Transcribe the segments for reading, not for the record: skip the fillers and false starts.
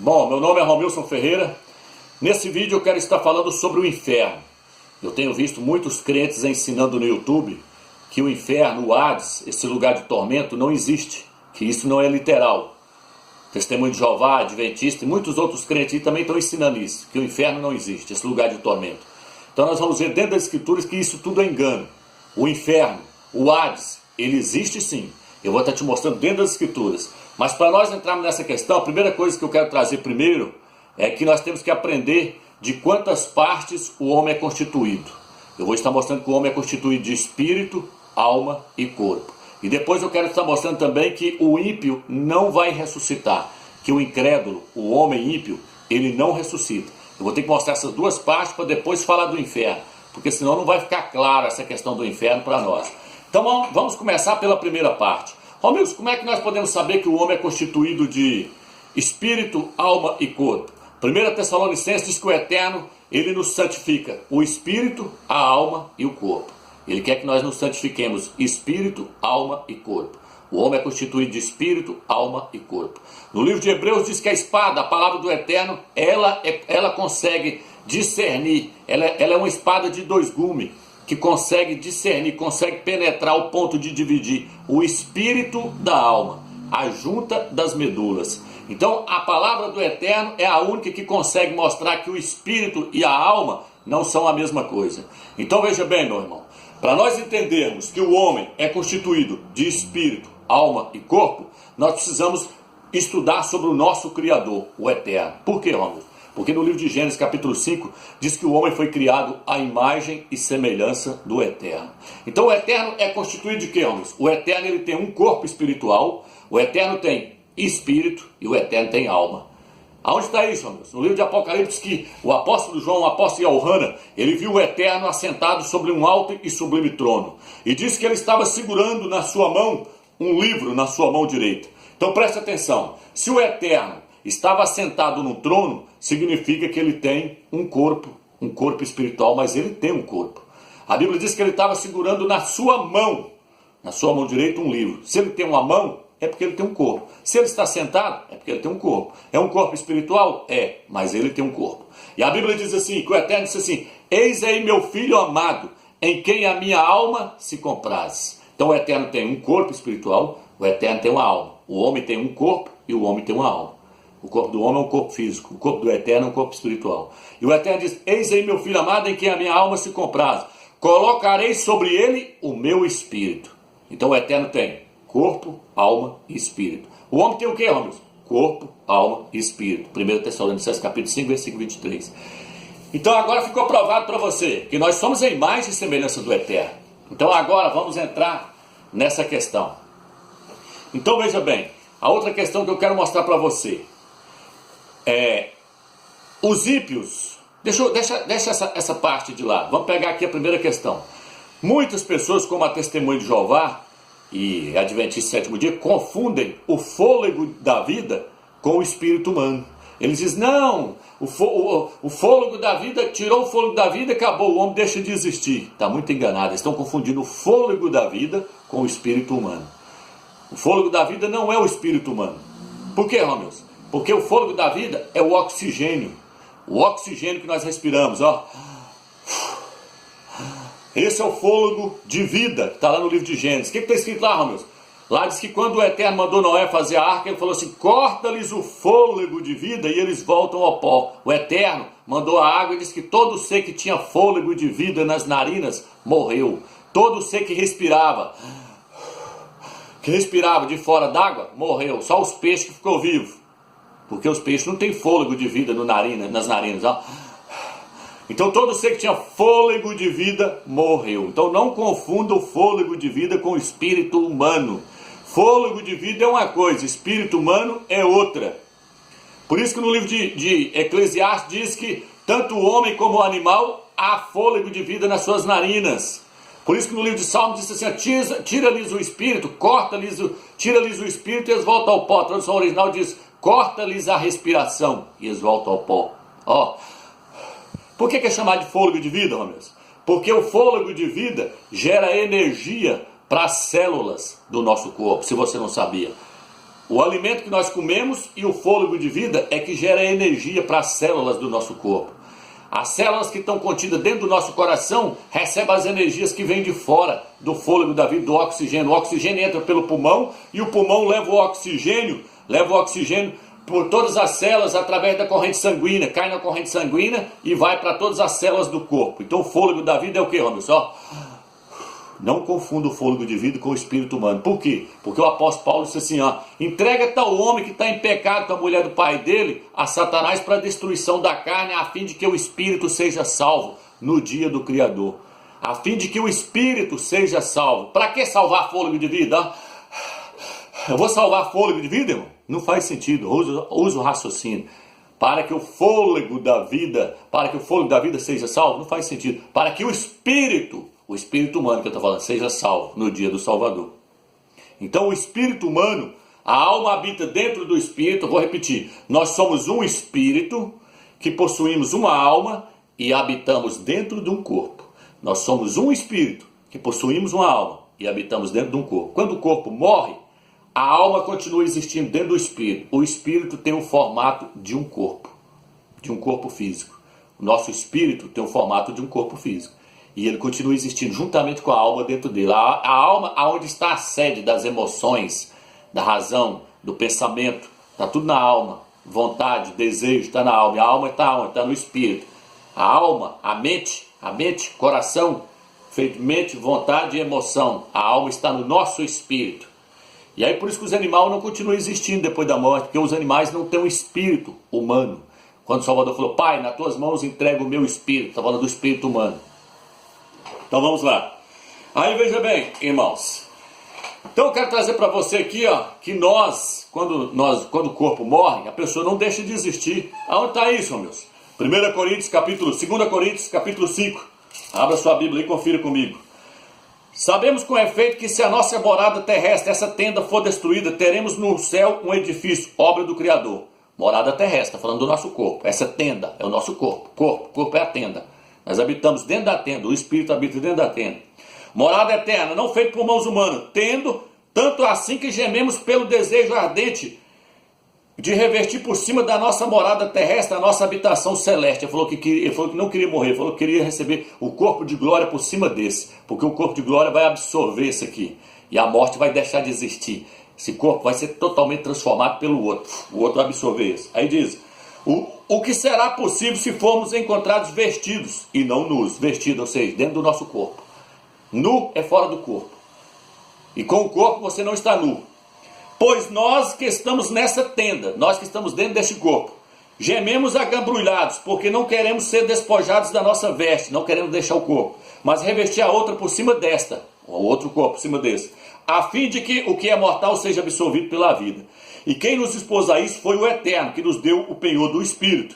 Bom, meu nome é Romilson Ferreira. Nesse vídeo eu quero estar falando sobre o inferno. Eu tenho visto muitos crentes ensinando no YouTube que o inferno, o Hades, esse lugar de tormento não existe, que isso não é literal. Testemunho de Jeová, Adventista e muitos outros crentes também estão ensinando isso, que o inferno não existe, esse lugar de tormento. Então nós vamos ver dentro das Escrituras que isso tudo é engano. O inferno, o Hades, ele existe sim. Eu vou estar te mostrando dentro das Escrituras. Mas para nós entrarmos nessa questão, a primeira coisa que eu quero trazer primeiro é que nós temos que aprender de quantas partes o homem é constituído. Eu vou estar mostrando que o homem é constituído de espírito, alma e corpo. E depois eu quero estar mostrando também que o ímpio não vai ressuscitar. Que o incrédulo, o homem ímpio, ele não ressuscita. Eu vou ter que mostrar essas duas partes para depois falar do inferno. Porque senão não vai ficar clara essa questão do inferno para nós. Então vamos começar pela primeira parte. Romilson, como é que nós podemos saber que o homem é constituído de espírito, alma e corpo? 1 Tessalonicenses diz que o Eterno, ele nos santifica, o espírito, a alma e o corpo. Ele quer que nós nos santifiquemos espírito, alma e corpo. O homem é constituído de espírito, alma e corpo. No livro de Hebreus diz que a espada, a palavra do Eterno, ela consegue discernir, ela é uma espada de dois gumes, que consegue discernir, consegue penetrar ao ponto de dividir o espírito da alma, a junta das medulas. Então a palavra do Eterno é a única que consegue mostrar que o espírito e a alma não são a mesma coisa. Então veja bem, meu irmão, para nós entendermos que o homem é constituído de espírito, alma e corpo, nós precisamos estudar sobre o nosso Criador, o Eterno. Por quê, Romilson? Porque no livro de Gênesis capítulo 5 diz que o homem foi criado à imagem e semelhança do Eterno. Então o Eterno é constituído de quê, Romilson? O Eterno ele tem um corpo espiritual, o Eterno tem espírito e o Eterno tem alma. Aonde está isso, Romilson? No livro de Apocalipse diz que o apóstolo João, o apóstolo Yohana, ele viu o Eterno assentado sobre um alto e sublime trono. E disse que ele estava segurando na sua mão um livro na sua mão direita. Então preste atenção, se o Eterno estava assentado no trono, significa que ele tem um corpo espiritual, mas ele tem um corpo. A Bíblia diz que ele estava segurando na sua mão direita um livro. Se ele tem uma mão, é porque ele tem um corpo. Se ele está sentado, é porque ele tem um corpo. É um corpo espiritual? É, mas ele tem um corpo. E a Bíblia diz assim, que o Eterno disse assim, eis aí meu filho amado, em quem a minha alma se compraz. Então o Eterno tem um corpo espiritual, o Eterno tem uma alma. O homem tem um corpo e o homem tem uma alma. O corpo do homem é um corpo físico, o corpo do Eterno é um corpo espiritual. E o Eterno diz, eis aí meu filho amado, em quem a minha alma se compraz. Colocarei sobre ele o meu espírito. Então o Eterno tem corpo, alma e espírito. O homem tem o que, Romilson? Corpo, alma e espírito. 1 Tessalonicenses capítulo 5, versículo 23. Então agora ficou provado para você que nós somos a imagem e semelhança do Eterno. Então agora vamos entrar nessa questão. Então veja bem, a outra questão que eu quero mostrar para você. Os ímpios, deixa essa parte de lado, vamos pegar aqui a primeira questão. Muitas pessoas, como a Testemunho de Jeová e Adventista Sétimo Dia, confundem o fôlego da vida com o espírito humano. Eles dizem, não, o fôlego da vida, tirou o fôlego da vida e acabou, o homem deixa de existir. Está muito enganado, eles estão confundindo o fôlego da vida com o espírito humano. O fôlego da vida não é o espírito humano. Por quê, Romilson? Porque o fôlego da vida é o oxigênio que nós respiramos, ó. Esse é o fôlego de vida, que está lá no livro de Gênesis. O que está escrito lá, Romilson? Lá diz que quando o Eterno mandou Noé fazer a arca, ele falou assim, corta-lhes o fôlego de vida e eles voltam ao pó. O Eterno mandou a água e disse que todo ser que tinha fôlego de vida nas narinas, morreu. Todo ser que respirava de fora d'água, morreu. Só os peixes que ficou vivo. Porque os peixes não têm fôlego de vida nas narinas. Ó. Então todo ser que tinha fôlego de vida morreu. Então não confunda o fôlego de vida com o espírito humano. Fôlego de vida é uma coisa, espírito humano é outra. Por isso que no livro de Eclesiastes diz que tanto o homem como o animal há fôlego de vida nas suas narinas. Por isso que no livro de Salmos diz assim, tira-lhes o espírito, tira-lhes o espírito e eles voltam ao pó. A tradução original diz, corta-lhes a respiração e eles voltam ao pó. Ó. Por que é chamado de fôlego de vida, Romilson? Porque o fôlego de vida gera energia para as células do nosso corpo, se você não sabia. O alimento que nós comemos e o fôlego de vida é que gera energia para as células do nosso corpo. As células que estão contidas dentro do nosso coração recebem as energias que vêm de fora, do fôlego da vida, do oxigênio. O oxigênio entra pelo pulmão e o pulmão leva o oxigênio por todas as células através da corrente sanguínea, cai na corrente sanguínea e vai para todas as células do corpo. Então o fôlego da vida é o que, Robson? Não confunda o fôlego de vida com o espírito humano. Por quê? Porque o apóstolo Paulo disse assim, entrega tal homem que está em pecado com a mulher do pai dele a Satanás para a destruição da carne, a fim de que o espírito seja salvo no dia do Criador. A fim de que o espírito seja salvo. Para que salvar fôlego de vida? Eu vou salvar fôlego de vida, irmão? Não faz sentido. Usa o raciocínio. Para que o fôlego da vida seja salvo, não faz sentido. Para que o espírito humano que eu estou falando, seja salvo no dia do Salvador. Então o espírito humano, a alma habita dentro do espírito, vou repetir, nós somos um espírito que possuímos uma alma e habitamos dentro de um corpo. Nós somos um espírito que possuímos uma alma e habitamos dentro de um corpo. Quando o corpo morre, a alma continua existindo dentro do espírito. O espírito tem o formato de um corpo físico. O nosso espírito tem o formato de um corpo físico. E ele continua existindo juntamente com a alma dentro dele. A alma, aonde está a sede das emoções, da razão, do pensamento, está tudo na alma. Vontade, desejo, está na alma. E a alma está onde? Está no espírito. A alma, a mente, coração, feito mente, vontade e emoção. A alma está no nosso espírito. E aí por isso que os animais não continuam existindo depois da morte, porque os animais não têm um espírito humano. Quando o Salvador falou, Pai, nas tuas mãos entrego o meu espírito, está falando do espírito humano. Então vamos lá. Aí veja bem, irmãos. Então eu quero trazer para você aqui, que quando o corpo morre, a pessoa não deixa de existir. Aonde está isso, meus? 2 Coríntios capítulo 5. Abra sua Bíblia e confira comigo. Sabemos com efeito que se a nossa morada terrestre, essa tenda, for destruída, teremos no céu um edifício, obra do Criador. Morada terrestre, está falando do nosso corpo. Essa tenda é o nosso corpo. Corpo é a tenda. Nós habitamos dentro da tenda, o Espírito habita dentro da tenda. Morada eterna, não feita por mãos humanas, tendo tanto assim que gememos pelo desejo ardente de revestir por cima da nossa morada terrestre a nossa habitação celeste. Ele falou que não queria morrer, ele falou que queria receber o corpo de glória por cima desse, porque o corpo de glória vai absorver isso aqui, e a morte vai deixar de existir. Esse corpo vai ser totalmente transformado pelo outro, o outro vai absorver isso. Aí diz, o que será possível se formos encontrados vestidos, e não nus, vestidos, ou seja, dentro do nosso corpo. Nu é fora do corpo, e com o corpo você não está nu. Pois nós que estamos nessa tenda, nós que estamos dentro deste corpo, gememos agambrulhados, porque não queremos ser despojados da nossa veste, não queremos deixar o corpo, mas revestir a outra por cima desta, o outro corpo por cima desse, a fim de que o que é mortal seja absorvido pela vida. E quem nos expôs a isso foi o Eterno, que nos deu o penhor do Espírito.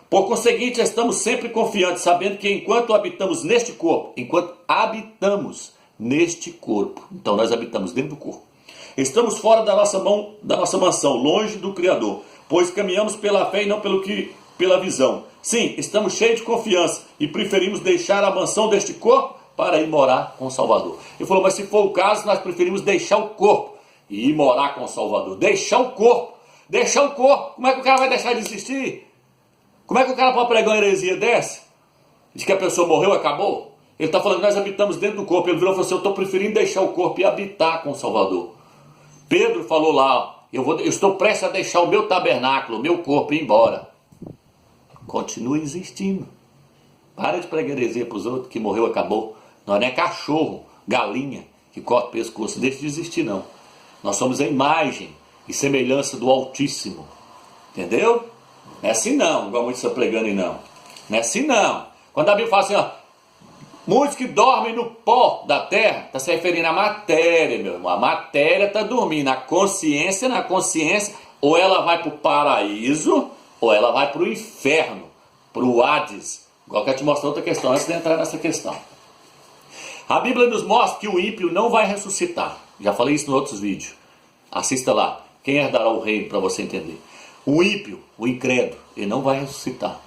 Por conseguinte, estamos sempre confiantes, sabendo que enquanto habitamos neste corpo, então nós habitamos dentro do corpo, estamos fora da nossa mansão, longe do Criador, pois caminhamos pela fé e não pela visão. Sim, estamos cheios de confiança e preferimos deixar a mansão deste corpo para ir morar com o Salvador. Ele falou, mas se for o caso, nós preferimos deixar o corpo e ir morar com o Salvador. Deixar o corpo. Como é que o cara vai deixar de existir? Como é que o cara pode pregar uma heresia dessa? De que a pessoa morreu, acabou? Ele está falando que nós habitamos dentro do corpo. Ele virou e falou assim, eu estou preferindo deixar o corpo e habitar com o Salvador. Pedro falou lá, eu estou prestes a deixar o meu tabernáculo, o meu corpo ir embora. Continua existindo. Para de pregar heresia para os outros, que morreu, acabou. Nós não é cachorro, galinha, que corta o pescoço. Deixa de existir, não. Nós somos a imagem e semelhança do Altíssimo. Entendeu? Não é assim não, igual muitos estão pregando aí não. Não é assim não. Quando a Bíblia fala assim, muitos que dormem no pó da terra, está se referindo à matéria, meu irmão. A matéria está dormindo. A consciência, ou ela vai para o paraíso, ou ela vai para o inferno, para o Hades. Igual eu quero te mostrar outra questão, antes de entrar nessa questão. A Bíblia nos mostra que o ímpio não vai ressuscitar. Já falei isso em outros vídeos. Assista lá. Quem herdará o reino, para você entender. O ímpio, o incrédulo, ele não vai ressuscitar.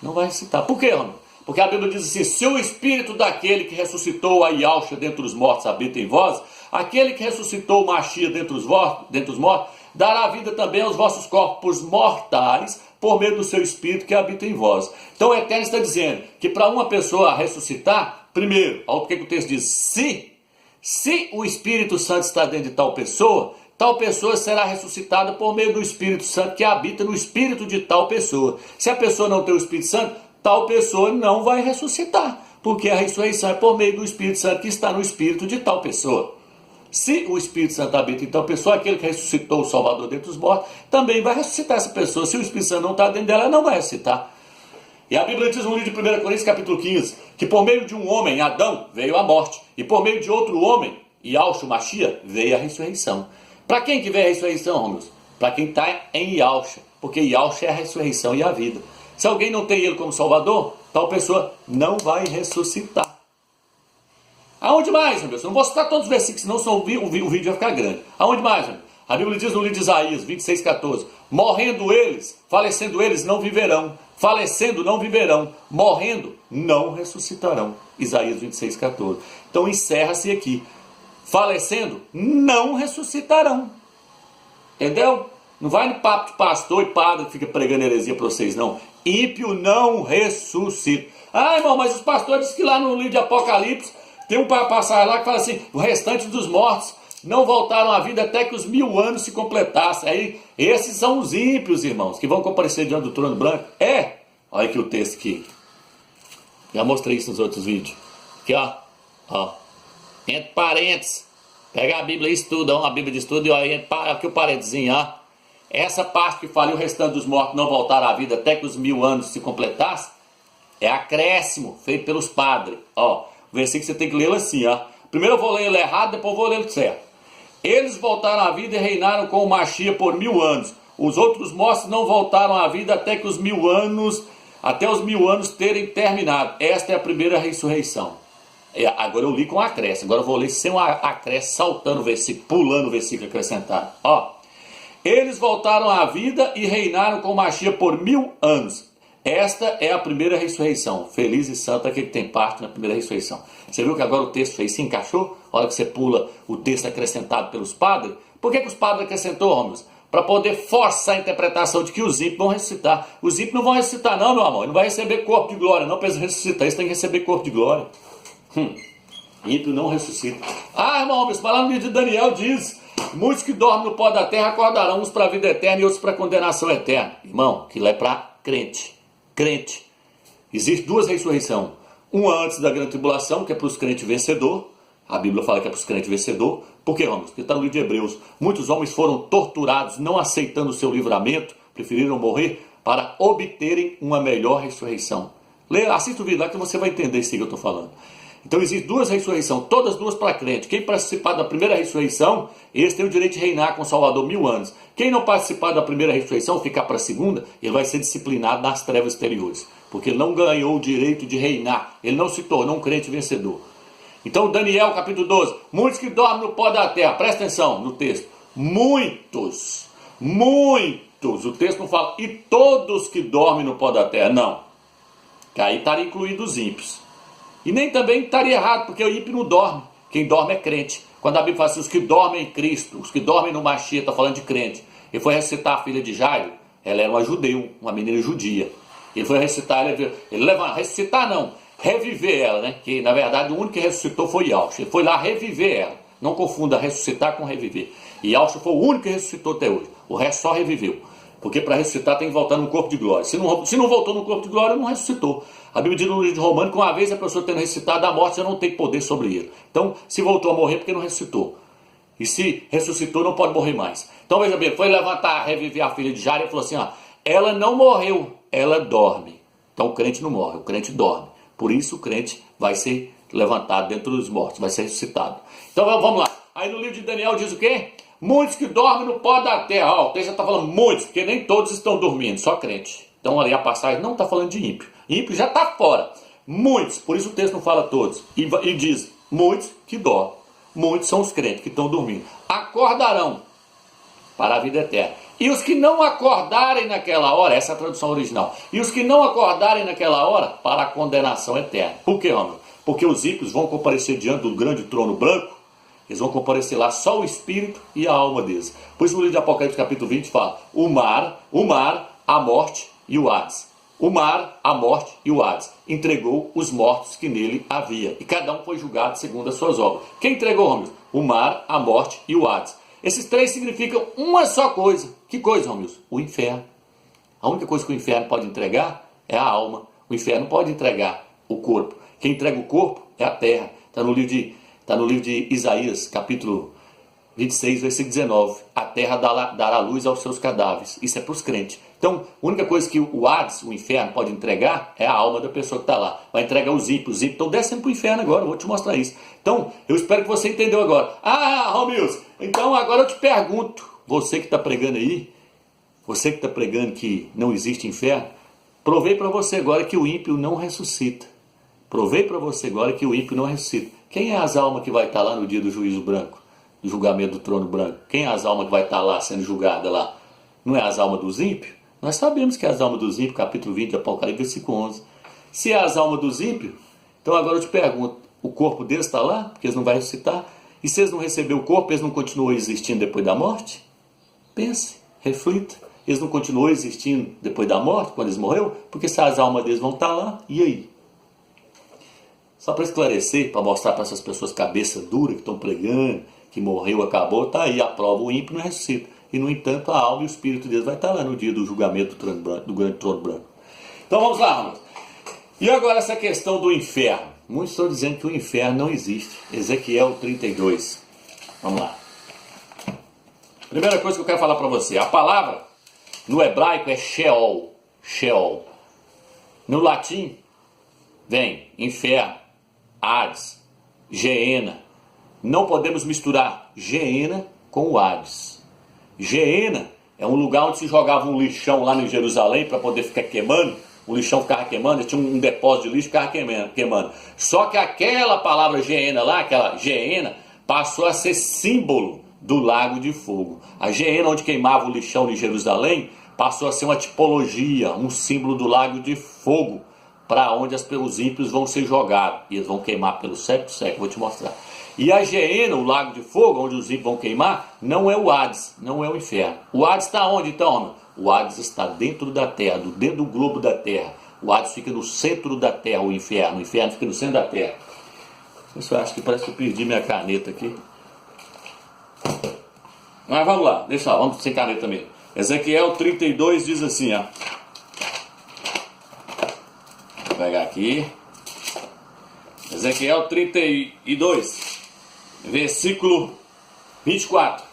Não vai ressuscitar. Por quê, homem? Porque a Bíblia diz assim, se o espírito daquele que ressuscitou a Yahshua dentre os mortos habita em vós, aquele que ressuscitou o Mashiach dentre os mortos, dará vida também aos vossos corpos mortais, por meio do seu Espírito que habita em vós. Então o Eterno está dizendo que para uma pessoa ressuscitar, primeiro, olha o que o texto diz, se o Espírito Santo está dentro de tal pessoa será ressuscitada por meio do Espírito Santo que habita no Espírito de tal pessoa. Se a pessoa não tem o Espírito Santo, tal pessoa não vai ressuscitar, porque a ressurreição é por meio do Espírito Santo que está no Espírito de tal pessoa. Se o Espírito Santo habita em tal pessoa, aquele que ressuscitou o Salvador dentre os mortos, também vai ressuscitar essa pessoa. Se o Espírito Santo não está dentro dela, ela não vai ressuscitar. E a Bíblia diz no livro de 1 Coríntios, capítulo 15, que por meio de um homem, Adão, veio a morte, e por meio de outro homem, Yahshua Mashiach, veio a ressurreição. Para quem que veio a ressurreição, Romeus? Para quem está em Yahshua, porque Yahshua é a ressurreição e a vida. Se alguém não tem ele como Salvador, tal pessoa não vai ressuscitar. Aonde mais, meu Deus? Eu não vou citar todos os versículos, senão o vídeo vai ficar grande. Aonde mais, meu Deus? A Bíblia diz no livro de Isaías, 26:14, morrendo eles, falecendo eles, não viverão. Falecendo, não viverão. Morrendo, não ressuscitarão. Isaías 26:14. Então encerra-se aqui. Falecendo, não ressuscitarão. Entendeu? Não vai no papo de pastor e padre que fica pregando heresia para vocês, não. Ímpio não ressuscita. Ah, irmão, mas os pastores dizem que lá no livro de Apocalipse tem um passagem lá que fala assim, o restante dos mortos não voltaram à vida até que os 1000 anos se completassem. Aí, esses são os ímpios, irmãos, que vão comparecer diante do trono branco. Olha aqui o texto aqui. Já mostrei isso nos outros vídeos. Aqui, ó. Entre parênteses. Pega a Bíblia e estuda, uma Bíblia de estudo, e olha aqui o parênteses, ó. Essa parte que fala e o restante dos mortos não voltaram à vida até que os 1000 anos se completassem, é acréscimo feito pelos padres. Ó, o versículo você tem que lê-lo assim, ó. Primeiro eu vou ler ele errado, depois eu vou ler ele certo. Eles voltaram à vida e reinaram com o Mashiach por 1000 anos. Os outros mortos não voltaram à vida até os 1000 anos terem terminado. Esta é a primeira ressurreição. Agora eu li com acréscimo. Agora eu vou ler sem um acréscimo, saltando o versículo, pulando o versículo acrescentado. Ó. Eles voltaram à vida e reinaram com o Mashiach por 1000 anos. Esta é a primeira ressurreição. Feliz e santo aquele que tem parte na primeira ressurreição. Você viu que agora o texto aí se encaixou? Olha que você pula o texto acrescentado pelos padres. Por que os padres acrescentou, Romeus? Para poder forçar a interpretação de que os ímpios vão ressuscitar. Os ímpios não vão ressuscitar não, meu amor. Ele não vai receber corpo de glória não, para eles ressuscitar. Eles têm que receber corpo de glória. Ímpio não ressuscita. Ah, irmão, mas lá no livro de Daniel diz... Muitos que dormem no pó da terra acordarão, uns para a vida eterna e outros para a condenação eterna. Irmão, aquilo é para crente. Crente. Existem duas ressurreições. Uma antes da grande tribulação, que é para os crentes vencedor. A Bíblia fala que é para os crentes vencedor. Por quê, Romeus? Porque está no livro de Hebreus. Muitos homens foram torturados, não aceitando o seu livramento, preferiram morrer para obterem uma melhor ressurreição. Assista o vídeo lá que você vai entender isso que eu estou falando. Então existem duas ressurreições, todas duas para crente. Quem participar da primeira ressurreição, esse tem o direito de reinar com o Salvador 1000 anos. Quem não participar da primeira ressurreição, ficar para a segunda, ele vai ser disciplinado nas trevas exteriores. Porque ele não ganhou o direito de reinar, ele não se tornou um crente vencedor. Então Daniel capítulo 12, muitos que dormem no pó da terra, presta atenção no texto. Muitos, o texto não fala, e todos que dormem no pó da terra, não. Que aí estaria incluído os ímpios. E nem também estaria errado, porque o ímpio não dorme. Quem dorme é crente. Quando a Bíblia fala assim, os que dormem em Cristo, os que dormem no Mashiach, está falando de crente. Ele foi ressuscitar a filha de Jairo, ela era uma judeu, uma menina judia. Ele foi ressuscitar, ressuscitar não, reviver ela, né? Que na verdade o único que ressuscitou foi Yahshua. Ele foi lá reviver ela. Não confunda ressuscitar com reviver. E Yahshua foi o único que ressuscitou até hoje. O resto só reviveu. Porque para ressuscitar tem que voltar no corpo de glória. Se não voltou no corpo de glória, não ressuscitou. A Bíblia diz no livro de Romanos que uma vez a pessoa tendo ressuscitado da morte, já não tem poder sobre ele. Então, se voltou a morrer, porque não ressuscitou. E se ressuscitou, não pode morrer mais. Então, veja bem, foi levantar, reviver a filha de Jairo e falou assim, ela não morreu, ela dorme. Então, o crente não morre, o crente dorme. Por isso, o crente vai ser levantado dentro dos mortos, vai ser ressuscitado. Então, vamos lá. Aí no livro de Daniel diz o quê? Muitos que dormem no pó da terra. O texto já está falando muitos, porque nem todos estão dormindo, só crente. Então ali a passagem não está falando de ímpio. Ímpio já está fora. Muitos, por isso o texto não fala todos. E diz, muitos que dormem. Muitos são os crentes que estão dormindo. Acordarão para a vida eterna. E os que não acordarem naquela hora, essa é a tradução original. E os que não acordarem naquela hora, para a condenação eterna. Por quê, homem? Porque os ímpios vão comparecer diante do grande trono branco Eles vão comparecer lá só o espírito e a alma deles. Por isso no livro de Apocalipse capítulo 20 fala: o mar, a morte e o Hades. O mar, a morte e o Hades entregou os mortos que nele havia. E cada um foi julgado segundo as suas obras. Quem entregou, Romilson? O mar, a morte e o Hades. Esses três significam uma só coisa. Que coisa, Romilson? O inferno. A única coisa que o inferno pode entregar é a alma. O inferno pode entregar o corpo. Quem entrega o corpo é a terra. Está no livro de Isaías, capítulo 26, versículo 19. A terra dará luz aos seus cadáveres. Isso é para os crentes. Então, a única coisa que o Hades, o inferno, pode entregar é a alma da pessoa que está lá. Vai entregar os ímpios. Os ímpios estão descendo para o inferno agora. Eu vou te mostrar isso. Então, eu espero que você entendeu agora. Romilson, então agora eu te pergunto. Você que está pregando aí, você que está pregando que não existe inferno, provei para você agora que o ímpio não ressuscita. Provei para você agora que o ímpio não ressuscita. Quem é as almas que vai estar lá no dia do juízo branco? Do julgamento do trono branco? Quem é as almas que vai estar lá sendo julgada lá? Não é as almas dos ímpios? Nós sabemos que é as almas dos ímpios, capítulo 20 de Apocalipse, versículo 11. Se é as almas dos ímpios, então agora eu te pergunto, o corpo deles está lá? Porque eles não vão ressuscitar? E se eles não receberam o corpo, eles não continuam existindo depois da morte? Pense, reflita. Eles não continuam existindo depois da morte, quando eles morreram? Porque se as almas deles vão estar lá, e aí? Só para esclarecer, para mostrar para essas pessoas cabeça dura que estão pregando, que morreu, acabou, está aí a prova, o ímpio não ressuscita. E, no entanto, a alma e o espírito deles vai estar lá no dia do julgamento do grande trono branco. Então vamos lá, Romilson. E agora essa questão do inferno. Muitos estão dizendo que o inferno não existe. Ezequiel 32. Vamos lá. Primeira coisa que eu quero falar para você. A palavra no hebraico é Sheol. Sheol. No latim vem inferno, Hades, Geena. Não podemos misturar Geena com o Hades. Geena é um lugar onde se jogava um lixão lá em Jerusalém para poder ficar queimando. O lixão ficava queimando, tinha um depósito de lixo que ficava queimando. Só que aquela palavra Geena lá, aquela Geena, passou a ser símbolo do lago de fogo. A Geena, onde queimava o lixão em Jerusalém, passou a ser uma tipologia, um símbolo do lago de fogo, para onde os ímpios vão ser jogados. E eles vão queimar pelo século, vou te mostrar. E a Geena, o lago de fogo, onde os ímpios vão queimar, não é o Hades, não é o inferno. O Hades está onde então, homem? O Hades está dentro da terra, dentro do globo da terra. O Hades fica no centro da terra, o inferno fica no centro da terra. Isso eu acho que parece que eu perdi minha caneta aqui. Mas vamos lá, deixa lá, vamos sem caneta mesmo. Ezequiel 32 diz assim, ó. Vou pegar aqui. Ezequiel 32. Versículo 24.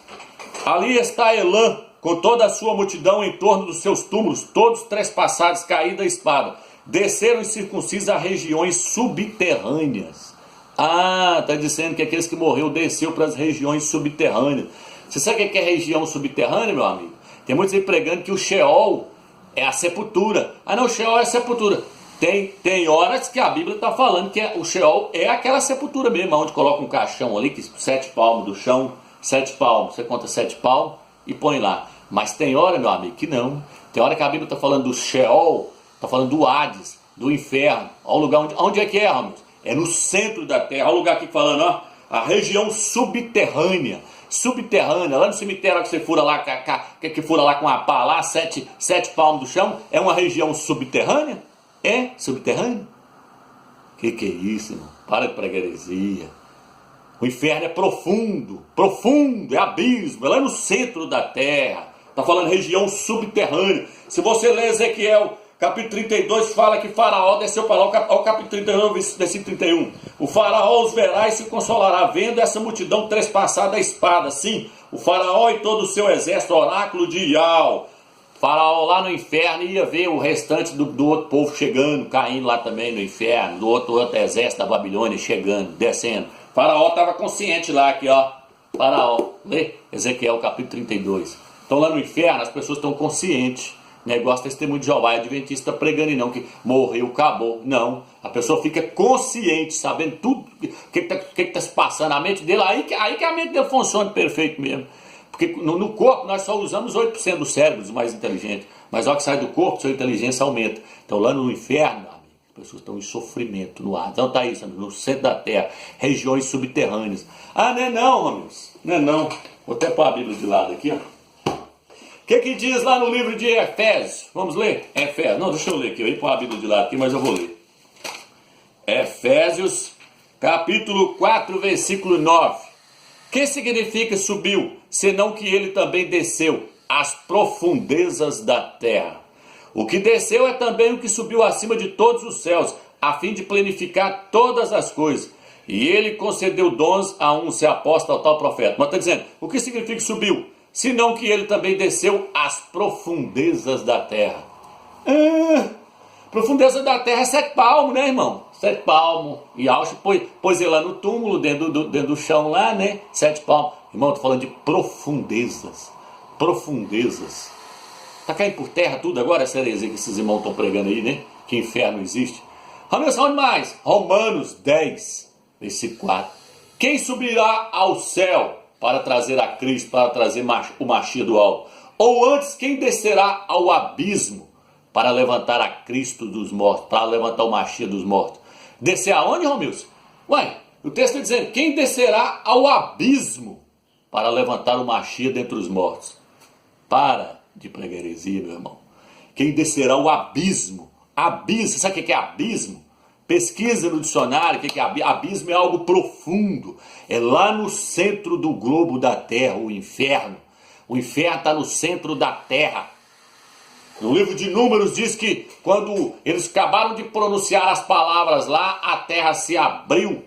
Ali está Elã, com toda a sua multidão em torno dos seus túmulos, todos trespassados, caídos da espada. Desceram incircuncisos a regiões subterrâneas. Está dizendo que aqueles que morreram desceu para as regiões subterrâneas. Você sabe o que é região subterrânea, meu amigo? Tem muitos aí pregando que o Sheol é a sepultura. Não, o Sheol é a sepultura. Tem horas que a Bíblia está falando que o Sheol é aquela sepultura mesmo, onde coloca um caixão ali, que 7 palmos do chão, 7 palmos, você conta 7 palmos e põe lá. Mas tem hora, meu amigo, que não. Tem hora que a Bíblia está falando do Sheol, está falando do Hades, do inferno. Olha o lugar onde é que é, Ramos? É no centro da terra. Olha o lugar aqui falando, ó, a região subterrânea. Subterrânea, lá no cemitério que você fura lá, que fura lá com a pá lá, 7 palmos do chão, é uma região subterrânea? É subterrâneo? Que é isso, irmão? Para de pregar heresia. O inferno é profundo, é abismo, é lá no centro da terra. Está falando região subterrânea. Se você ler Ezequiel, capítulo 32, fala que Faraó desceu para lá. Olha o capítulo 39, versículo 31. O Faraó os verá e se consolará, vendo essa multidão trespassada a espada. Sim, o Faraó e todo o seu exército, oráculo de Iau. Faraó lá no inferno ia ver o restante do outro povo chegando, caindo lá também no inferno, do outro exército da Babilônia chegando, descendo. Faraó estava consciente lá, aqui ó, Faraó, lê Ezequiel capítulo 32. Então lá no inferno as pessoas estão conscientes, negócio testemunho de Jeová, adventista pregando e não, que morreu, acabou, não. A pessoa fica consciente, sabendo tudo, o que está se passando na mente dele, aí que a mente dele funciona perfeito mesmo. Porque no corpo nós só usamos 8% do cérebro, dos mais inteligentes. Mas ao que sai do corpo, sua inteligência aumenta. Então lá no inferno, Pessoas estão em sofrimento no ar. Então tá isso, amigos, no centro da terra, regiões subterrâneas. Ah, não é não, amigos. Não é não. Vou até pôr a Bíblia de lado aqui, ó. O que diz lá no livro de Efésios? Vamos ler? Efésios. Não, deixa eu ler aqui. Eu ia pôr a Bíblia de lado aqui, mas eu vou ler. Efésios, capítulo 4, versículo 9. Que significa subiu, senão que ele também desceu às profundezas da terra? O que desceu é também o que subiu acima de todos os céus, a fim de planificar todas as coisas. E ele concedeu dons a um ser apóstolo, tal profeta. Mas está dizendo, o que significa subiu? Senão que ele também desceu às profundezas da terra. Profundeza da terra é 7 palmos, né, irmão? 7 palmos. E Auschwitz pôs ele lá no túmulo, dentro do chão lá, né? 7 palmos. Irmão, estou falando de profundezas. Profundezas. Está caindo por terra tudo agora, essa heresia que esses irmãos estão pregando aí, né? Que inferno existe. Vamos onde mais? Romanos 10, versículo 4. Quem subirá ao céu para trazer a Cristo, para trazer o Machia do alto? Ou antes, quem descerá ao abismo para levantar a Cristo dos mortos, para levantar o Machia dos mortos? Descer aonde, Romilson? Ué, o texto está dizendo, quem descerá ao abismo para levantar o Machia dentre os mortos? Para de pregar heresia, meu irmão. Quem descerá ao abismo? Abismo, sabe o que é abismo? Pesquisa no dicionário, o que é abismo? Abismo é algo profundo. É lá no centro do globo da terra, o inferno. O inferno está no centro da terra. No livro de Números diz que quando eles acabaram de pronunciar as palavras lá, a terra se abriu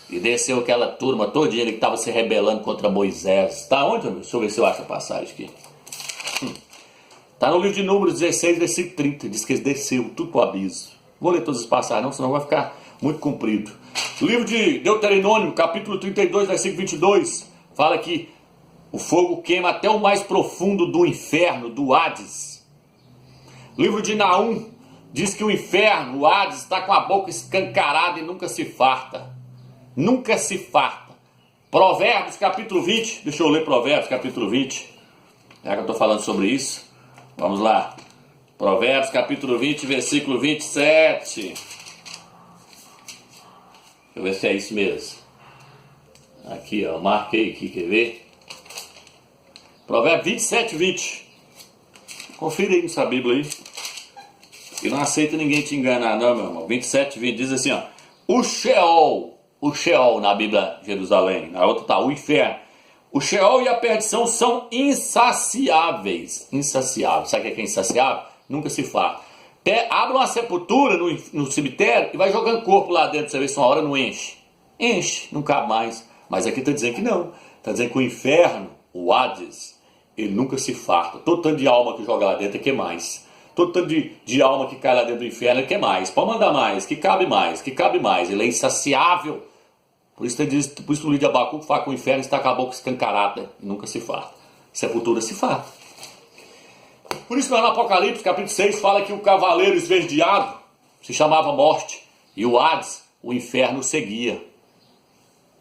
e desceu aquela turma todinha que estava se rebelando contra Moisés. Está onde? Deixa eu ver se eu acho a passagem aqui. Está no livro de Números 16, versículo 30. Diz que eles desceu tudo para o abismo. Vou ler todas as passagens, não, senão vai ficar muito comprido. O livro de Deuteronômio, capítulo 32, versículo 22, fala que o fogo queima até o mais profundo do inferno, do Hades. O livro de Naum diz que o inferno, o Hades, está com a boca escancarada e nunca se farta. Nunca se farta. Provérbios, capítulo 20. Deixa eu ler Provérbios, capítulo 20. Já que eu estou falando sobre isso. Vamos lá. Provérbios, capítulo 20, versículo 27. Deixa eu ver se é isso mesmo. Aqui, ó. Marquei aqui, quer ver? Provérbios 27, 20. Confira aí nessa Bíblia aí. E não aceita ninguém te enganar, não, meu irmão. 27, 20 diz assim, ó. O Sheol na Bíblia Jerusalém. Na outra tá o inferno. O Sheol e a perdição são insaciáveis. Insaciáveis. Sabe o que é insaciável? Nunca se farta. Abre uma sepultura no cemitério e vai jogando corpo lá dentro. Você vê se uma hora não enche. Enche, não cabe mais. Mas aqui está dizendo que não. Está dizendo que o inferno, o Hades, ele nunca se farta. Todo tanto de alma que joga lá dentro, quer mais. Todo tanto de alma que cai lá dentro do inferno, ele quer mais. Pode mandar mais, que cabe mais, que cabe mais. Ele é insaciável. Por isso o livro de Abacuque fala que o inferno está com a boca escancarada e nunca se farta. Sepultura se farta. Por isso que lá no Apocalipse, capítulo 6, fala que o cavaleiro esverdeado se chamava morte. E o Hades, o inferno, seguia.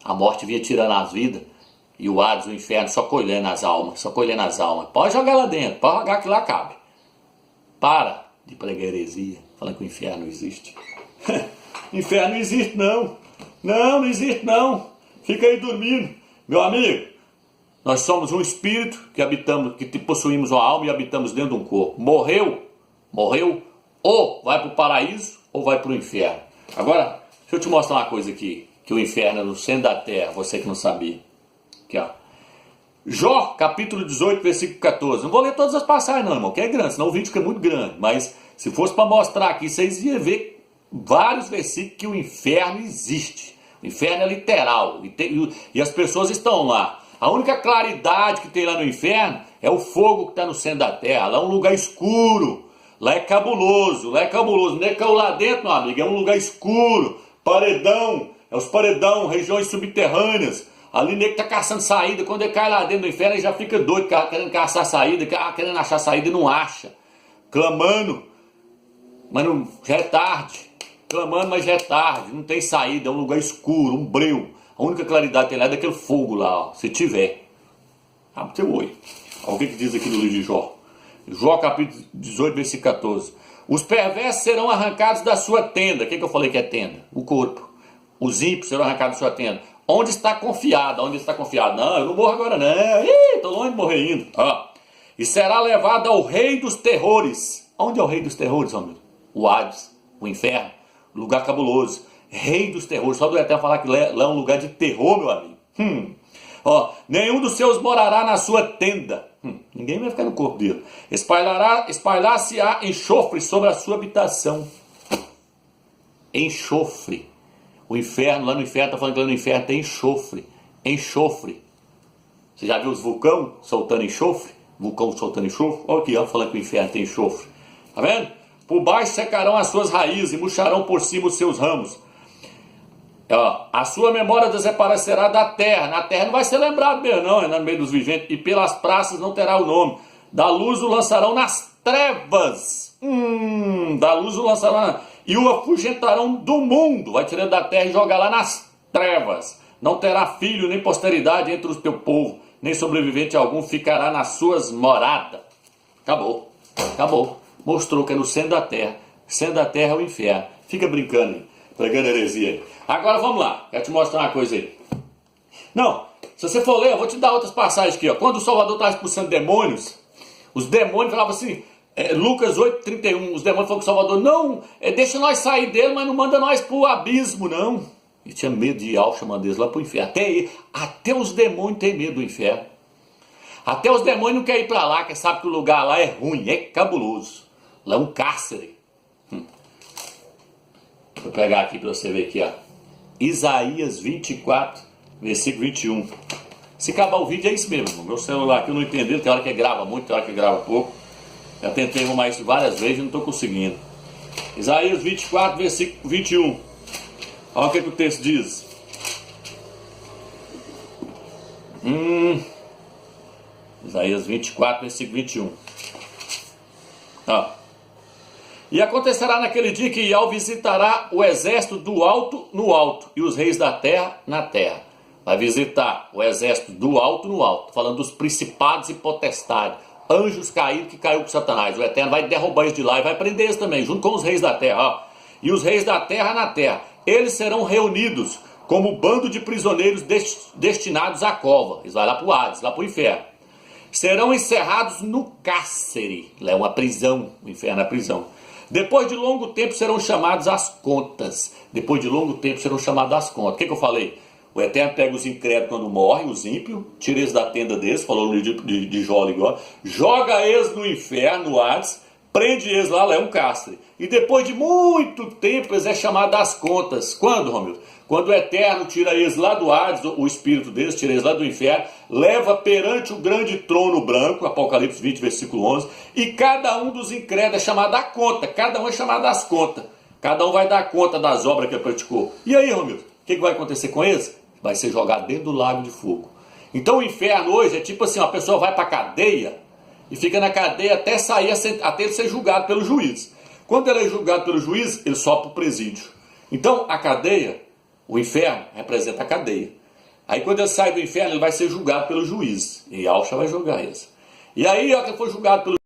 A morte vinha tirando as vidas. E o Hades, o inferno, só colhendo as almas. Só colhendo as almas. Pode jogar lá dentro, pode jogar que lá cabe. Para de pregar heresia, falando que o inferno não existe. Inferno não existe, não. Não, não existe não. Fica aí dormindo. Meu amigo, nós somos um espírito que habitamos, que possuímos uma alma e habitamos dentro de um corpo. Morreu, ou vai para o paraíso ou vai para o inferno. Agora, deixa eu te mostrar uma coisa aqui, que o inferno é no centro da terra, você que não sabia. Aqui, ó. Jó, capítulo 18, versículo 14. Não vou ler todas as passagens não, irmão, que é grande, senão o vídeo fica muito grande. Mas se fosse para mostrar aqui, vocês iam ver vários versículos que o inferno existe. O inferno é literal. E as pessoas estão lá. A única claridade que tem lá no inferno é o fogo que está no centro da terra. Lá é um lugar escuro. Lá é cabuloso. Lá é cabuloso. Não é caiu lá dentro, meu amigo. É um lugar escuro. Paredão. É os paredão, regiões subterrâneas. Ali o nego está caçando saída. Quando ele cai lá dentro do inferno, ele já fica doido, querendo caçar saída, querendo achar saída e não acha. Clamando. Mas não, já é tarde. Clamando, mas já é tarde. Não tem saída. É um lugar escuro, um breu. A única claridade que tem lá é daquele fogo lá, ó, se tiver. Abre teu olho. Olha o que diz aqui no livro de Jó. Jó capítulo 18, versículo 14. Os perversos serão arrancados da sua tenda. O que eu falei que é tenda? O corpo. Os ímpios serão arrancados da sua tenda. Onde está confiado? Onde está confiado? Não, eu não morro agora não. Estou longe de morrer ainda. E será levado ao rei dos terrores. Onde é o rei dos terrores, amigo? O Hades, o inferno, lugar cabuloso. Rei dos terrores. Só do Eterno falar que lá é um lugar de terror, meu amigo. Nenhum dos seus morará na sua tenda. Ninguém vai ficar no corpo dele. Espalhar-se-á enxofre sobre a sua habitação. Enxofre. O inferno, lá no inferno, está falando que lá no inferno tem enxofre. Enxofre. Você já viu os vulcões soltando enxofre? Vulcão soltando enxofre? Olha aqui, falando que o inferno tem enxofre. Tá vendo? Por baixo secarão as suas raízes e murcharão por cima os seus ramos. A sua memória desaparecerá da terra. Na terra não vai ser lembrado mesmo, não. É no meio dos viventes. E pelas praças não terá o nome. Da luz o lançarão nas trevas. Da luz o lançarão. E o afugentarão do mundo. Vai tirando da terra e jogar lá nas trevas. Não terá filho nem posteridade entre o teu povo. Nem sobrevivente algum ficará nas suas moradas. Acabou. Acabou. Mostrou que é no centro da terra. Centro da terra é o inferno. Fica brincando aí. Pregando heresia aí. Agora vamos lá. Quero te mostrar uma coisa aí. Não. Se você for ler, eu vou te dar outras passagens aqui. Quando o Salvador estava expulsando demônios, os demônios falavam assim... Lucas 8:31, os demônios falaram com o Salvador, não, deixa nós sair dele, mas não manda nós pro abismo, não. E tinha medo de ir chamando eles lá pro inferno. Até os demônios têm medo do inferno. Até os demônios não querem ir para lá, que sabe que o lugar lá é ruim, é cabuloso. Lá é um cárcere. Vou pegar aqui para você ver aqui, Isaías 24, versículo 21. Se acabar o vídeo é isso mesmo, irmão. Meu celular aqui eu não entendi, tem hora que grava muito, tem hora que grava pouco. Já tentei arrumar isso várias vezes e não estou conseguindo. Isaías 24, versículo 21. Olha o que o texto diz. Isaías 24, versículo 21. E acontecerá naquele dia que Yahvé visitará o exército do alto no alto e os reis da terra na terra. Vai visitar o exército do alto no alto, falando dos principados e potestades. Anjos caídos que caiu com Satanás. O Eterno vai derrubar eles de lá e vai prender eles também, junto com os reis da terra. E os reis da terra na terra. Eles serão reunidos como bando de prisioneiros destinados à cova. Eles vão lá para o Hades, lá para o inferno. Serão encerrados no cárcere. Lá é uma prisão. O inferno é a prisão. Depois de longo tempo serão chamados às contas. Depois de longo tempo serão chamados às contas. O que eu falei? O Eterno pega os incrédulos quando morrem, os ímpios, tira eles da tenda deles, falou no livro de Jó, joga eles no inferno, no Hades, prende eles lá é um cárcere. E depois de muito tempo eles é chamado às contas. Quando, Romildo? Quando o Eterno tira eles lá do Hades, o espírito deles, tira eles lá do inferno, leva perante o grande trono branco, Apocalipse 20, versículo 11, e cada um dos incrédulos é chamado à conta, cada um é chamado às contas. Cada um vai dar conta das obras que ele praticou. E aí, Romildo, o que vai acontecer com eles? Vai ser jogado dentro do lago de fogo. Então o inferno hoje é tipo assim, uma pessoa vai para a cadeia e fica na cadeia até sair, até ele ser julgado pelo juiz. Quando ele é julgado pelo juiz, ele sobe para o presídio. Então a cadeia, o inferno, representa a cadeia. Aí quando ele sai do inferno, ele vai ser julgado pelo juiz. E Alcha vai julgar eles. E aí, ó, que ele foi julgado pelo